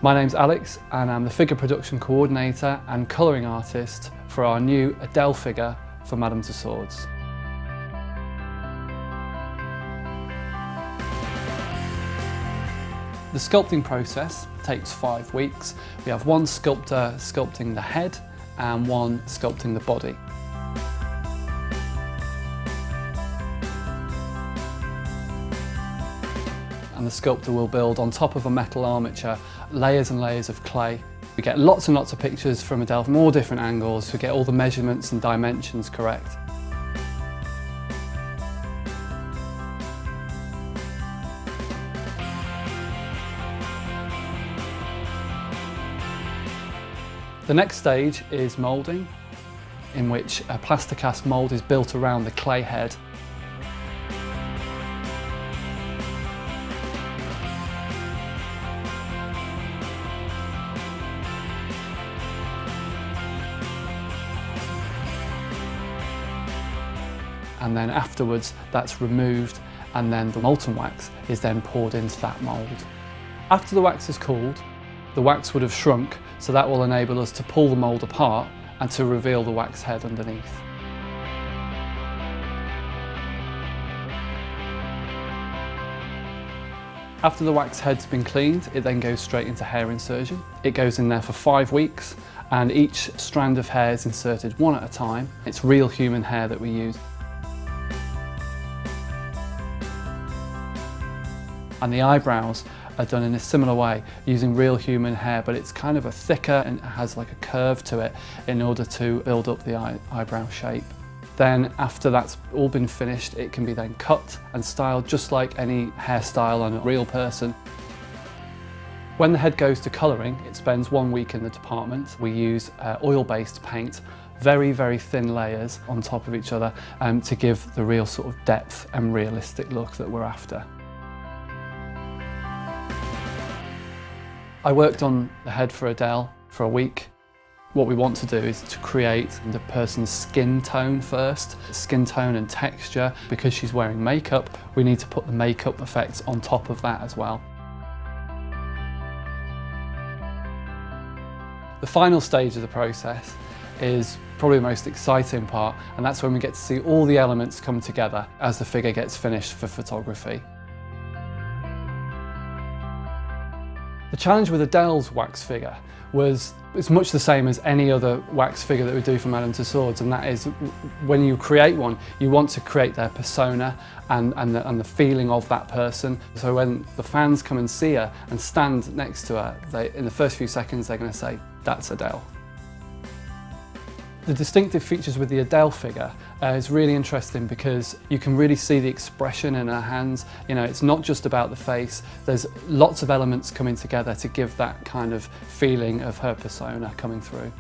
My name's Alex and I'm the figure production coordinator and colouring artist for our new Adele figure for Madame Tussauds. The sculpting process takes 5 weeks. We have one sculptor sculpting the head and one sculpting the body. And the sculptor will build on top of a metal armature layers and layers of clay. We get lots and lots of pictures from Adele from all different angles to get all the measurements and dimensions correct. The next stage is moulding, in which a plasticast mould is built around the clay head. And then afterwards that's removed and then the molten wax is then poured into that mould. After the wax is cooled, the wax would have shrunk, so that will enable us to pull the mould apart and to reveal the wax head underneath. After the wax head's been cleaned, it then goes straight into hair insertion. It goes in there for 5 weeks and each strand of hair is inserted one at a time. It's real human hair that we use. And the eyebrows are done in a similar way, using real human hair, but it's kind of a thicker and it has like a curve to it in order to build up the eyebrow shape. Then after that's all been finished, it can be then cut and styled just like any hairstyle on a real person. When the head goes to colouring, it spends 1 week in the department. We use oil-based paint, very, very thin layers on top of each other to give the real sort of depth and realistic look that we're after. I worked on the head for Adele for a week. What we want to do is to create the person's skin tone first, skin tone and texture. Because she's wearing makeup, we need to put the makeup effects on top of that as well. The final stage of the process is probably the most exciting part, and that's when we get to see all the elements come together as the figure gets finished for photography. The challenge with Adele's wax figure was it's much the same as any other wax figure that we do for Madame Tussauds, and that is when you create one, you want to create their persona and the feeling of that person. So when the fans come and see her and stand next to her, in the first few seconds they're going to say, "That's Adele." The distinctive features with the Adele figure is really interesting because you can really see the expression in her hands. You know, it's not just about the face, there's lots of elements coming together to give that kind of feeling of her persona coming through.